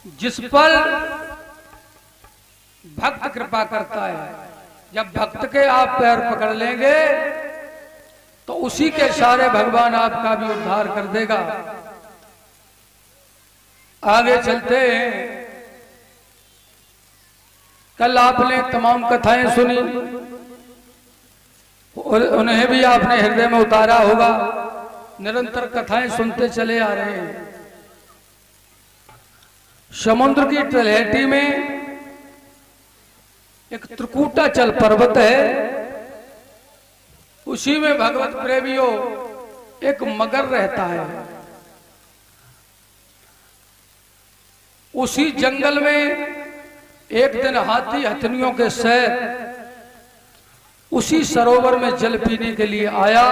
जिस पर भक्त कृपा करता है। जब भक्त के आप पैर पकड़ लेंगे तो उसी के इशारे भगवान आपका भी उद्धार कर देगा। आगे चलते हैं। कल आपने तमाम कथाएं सुनी और उन्हें भी आपने हृदय में उतारा होगा। निरंतर कथाएं सुनते चले आ रहे हैं। समुद्र की तलहटी में एक त्रिकूटाचल पर्वत है। उसी में भगवत प्रेमियों एक मगर रहता है। उसी जंगल में एक दिन हाथी हथनियों के सहित उसी सरोवर में जल पीने के लिए आया।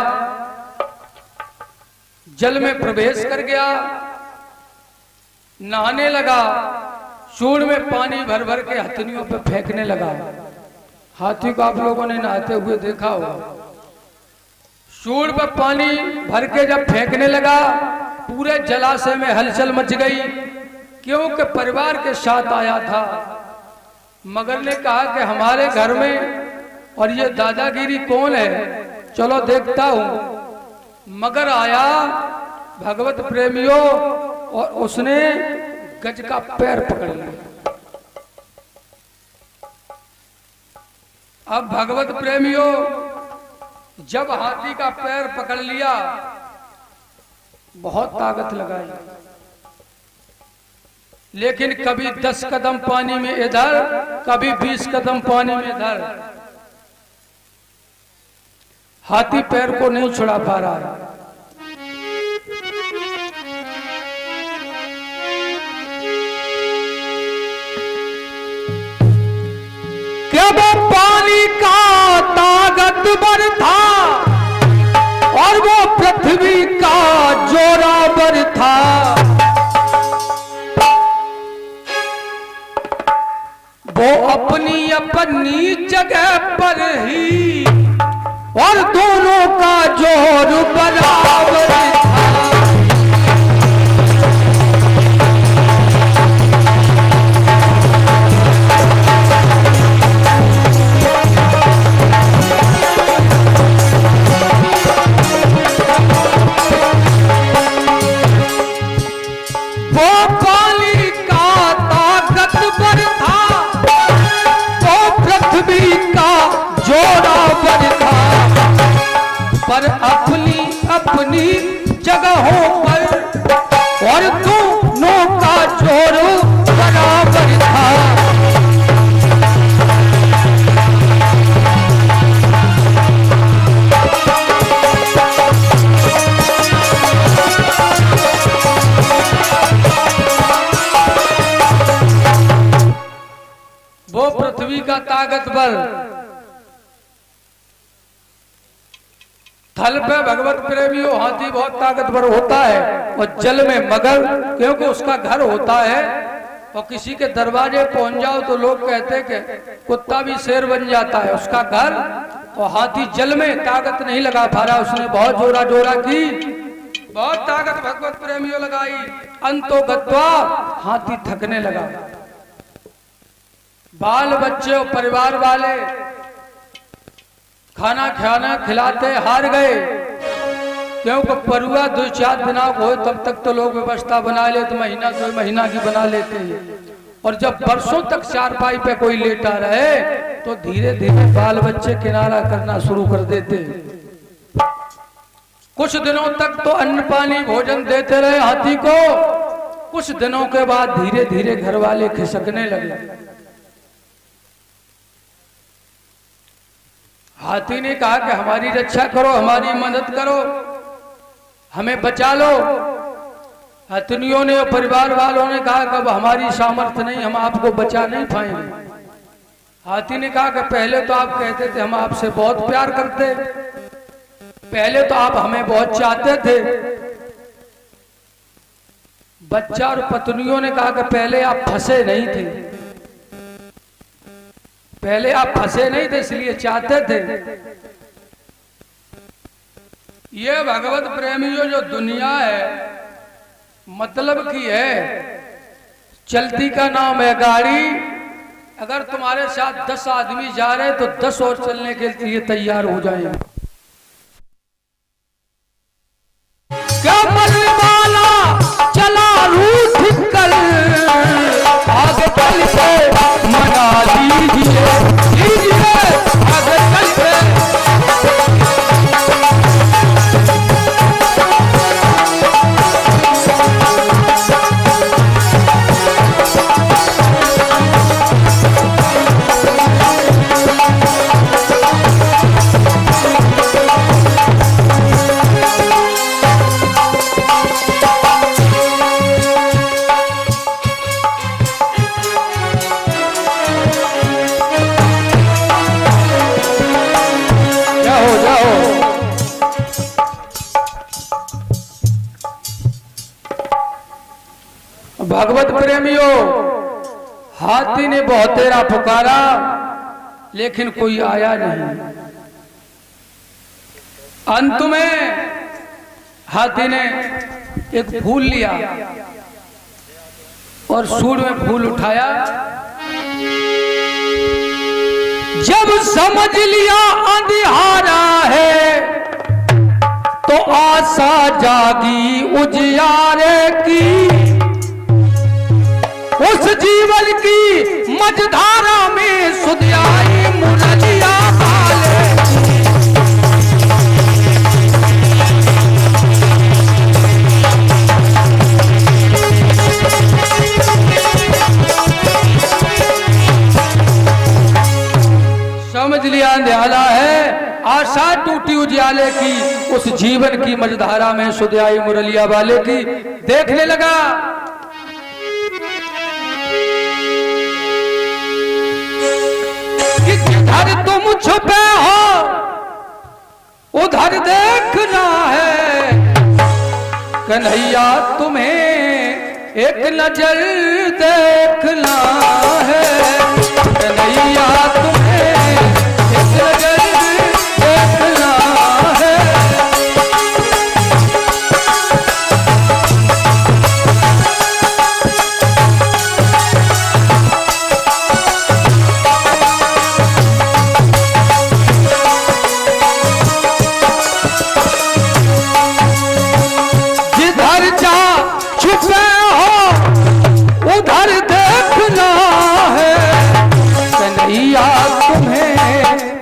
जल में प्रवेश कर गया, नहाने लगा, सूंड में पानी भर भर के हथनियों पे फेंकने लगा। हाथी को आप लोगों ने नहाते हुए देखा होगा। सूंड पर पानी भर के जब फेंकने लगा, पूरे जलाशय में हलचल मच गई, क्योंकि परिवार के साथ आया था। मगर ने कहा कि हमारे घर में और ये दादागिरी कौन है, चलो देखता हूं। मगर आया भगवत प्रेमियों और उसने गज का पैर पकड़ लिया। अब भगवत प्रेमियों जब हाथी का पैर पकड़ लिया, बहुत ताकत लगाई, लेकिन कभी 10 कदम पानी में इधर, कभी 20 कदम पानी में इधर, हाथी पैर को नहीं छुड़ा पा रहा है। क्या वो पानी का ताकतवर था और वो पृथ्वी का जोरावर था। वो अपनी अपनी जगह पर ही और दोनों का जोर बराबर था। वो पानी का ताकतवर था, वो पृथ्वी का जोरावर था, पर अपनी अपनी जगहों पर और दोनों का जोर बराबर था। वो पृथ्वी का ताकतवर, थल पे भगवत प्रेमियों हाथी बहुत ताकतवर होता है, और जल में मगर, क्योंकि उसका घर होता है। और किसी के दरवाजे पहुंच जाओ तो लोग कहते कि कुत्ता भी शेर बन जाता है, उसका घर। और हाथी जल में ताकत नहीं लगा पा रहा, उसने बहुत जोरा जोरा की, बहुत ताकत भगवत प्रेमियों लगाई। अंतो गत्वा हाथी थकने लगा। बाल बच्चे और परिवार वाले खाना खाना खिलाते हार गए, क्योंकि परुआ 2-4 दिनों को हो तब तक तो लोग व्यवस्था बना लेते, महीना 2 महीना की बना लेते हैं। और जब बरसों तक चारपाई पे कोई लेटा रहे तो धीरे धीरे बाल बच्चे किनारा करना शुरू कर देते। कुछ दिनों तक तो अन्न पानी भोजन देते रहे हाथी को। कुछ दिनों के बाद धीरे धीरे घर वाले खिसकने लगे। हाथी ने कहा कि हमारी रक्षा करो, हमारी मदद करो, हमें बचा लो। हथनियों ने और परिवार वालों ने कहा कि अब हमारी सामर्थ्य नहीं, हम आपको बचा नहीं पाएंगे। हाथी ने कहा कि पहले तो आप कहते थे हम आपसे बहुत प्यार करते, पहले तो आप हमें बहुत चाहते थे। बच्चा और पत्नियों ने कहा कि पहले आप फंसे नहीं थे, पहले आप फंसे नहीं थे इसलिए चाहते थे। ये भगवत प्रेमियों जो दुनिया है मतलब की है, चलती का नाम है गाड़ी। अगर तुम्हारे साथ 10 आदमी जा रहे तो 10 और चलने के लिए तैयार हो जाए। क्या मरने वाला चला रूठ कर आगे चल के मना लीजिए आगे चल के। भगवत प्रेमियों, हाथी ने बहुत तेरा पुकारा लेकिन कोई आया नहीं। अंत में हाथी ने एक फूल लिया और सूंड में फूल उठाया। जब समझ लिया अंधियारा है तो आशा जागी उजियारे की। उस जीवन की मझधारा में सुध आई मुरलिया वाले। समझ लिया अंधियारा है, आशा टूटी उजियाले की। उस जीवन की मझधारा में सुध आई मुरलिया वाले की। देखने लगा जिधर तुम छुपे हो उधर देखना है। कन्हैया तुम्हें एक नजर देखना है। कन्हैया तुम्हें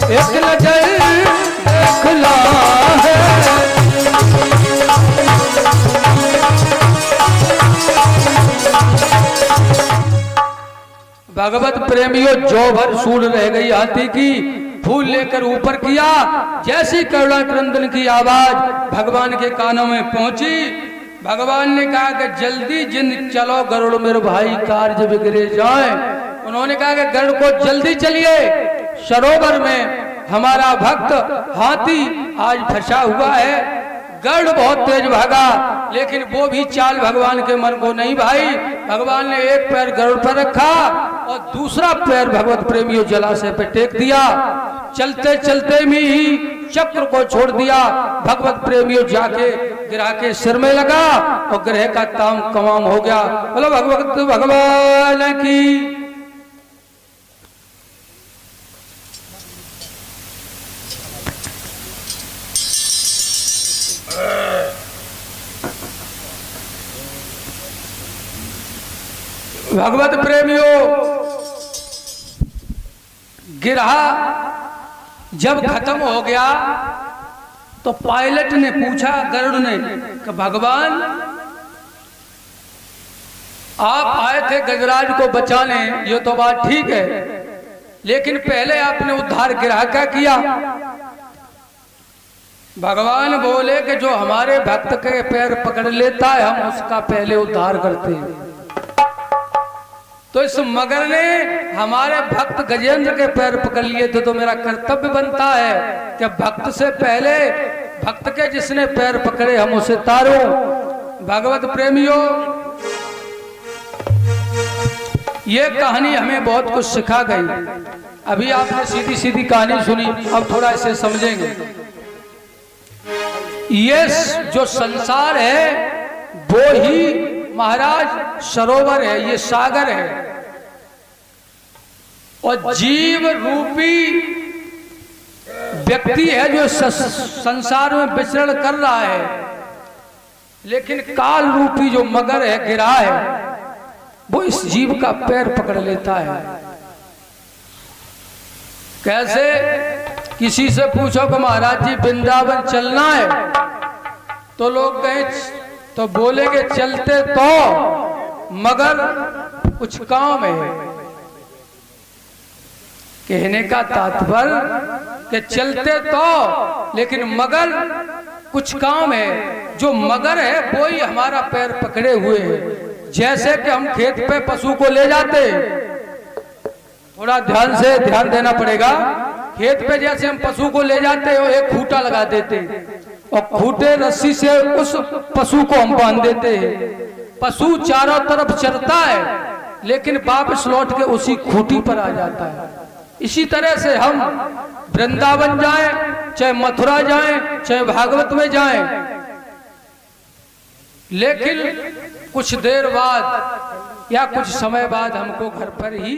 एक नजर देखना है। भगवत प्रेमियों, जो भर सूल रह गई हाथी की, फूल लेकर ऊपर किया। जैसी करुणा क्रंदन की आवाज भगवान के कानों में पहुंची, भगवान ने कहा कि जल्दी जिन चलो गरुड़ मेरे भाई, कार्य बिगड़े जाए। उन्होंने कहा कि गरुड़ को जल्दी चलिए, सरोवर में हमारा भक्त हाथी आज फंसा हुआ है। गरुड़ बहुत तेज भागा लेकिन वो भी चाल भगवान के मन को नहीं भाई। भगवान ने एक पैर गरुड़ पर रखा और दूसरा पैर भगवत प्रेमियों जलाशय पे टेक दिया। चलते चलते में ही चक्र को छोड़ दिया। भगवत प्रेमियों जाके गिरा के सिर में लगा और ग्रह का ताम कमाम हो गया। बोलो भगवत भगवान की। भगवत प्रेमियों, गिरहा जब खत्म हो गया तो पायलट ने पूछा गरुड़ ने कि भगवान आप आए थे गजराज को बचाने, ये तो बात ठीक है, लेकिन पहले आपने उद्धार गिरहा क्या किया? भगवान बोले कि जो हमारे भक्त के पैर पकड़ लेता है हम उसका पहले उद्धार करते हैं। तो इस मगर ने हमारे भक्त गजेंद्र के पैर पकड़ लिए थे, तो मेरा कर्तव्य बनता है कि भक्त से पहले भक्त के जिसने पैर पकड़े हम उसे तारो। भगवत प्रेमियों, ये कहानी हमें बहुत कुछ सिखा गई। अभी आपने सीधी सीधी कहानी सुनी, अब थोड़ा इसे समझेंगे। ये जो संसार है वो ही महाराज सरोवर है, ये सागर है, और जीव रूपी व्यक्ति है जो संसार में विचरण कर रहा है, लेकिन काल रूपी जो मगर है, गिरा है, वो इस जीव का पैर पकड़ लेता है। कैसे? किसी से पूछो कि महाराज जी वृंदावन चलना है, तो लोग कहें, तो बोलेंगे चलते तो, मगर कुछ काम है। कहने का तात्पर्य कि चलते तो, लेकिन मगर कुछ काम है। जो मगर है वो ही हमारा पैर पकड़े हुए है। जैसे कि हम खेत पे पशु को ले जाते, थोड़ा ध्यान से ध्यान देना पड़ेगा। खेत पे जैसे हम पशु को ले जाते हो, एक खूंटा लगा देते और खूंटे रस्सी से उस पशु को हम बांध देते हैं। पशु चारों तरफ चरता है, लेकिन वापस लौट के उसी खूंटी पर आ जाता है। इसी तरह से हम वृंदावन जाएं, चाहे मथुरा जाएं, चाहे भागवत में जाएं, लेकिन कुछ देर बाद या कुछ समय बाद हमको घर पर ही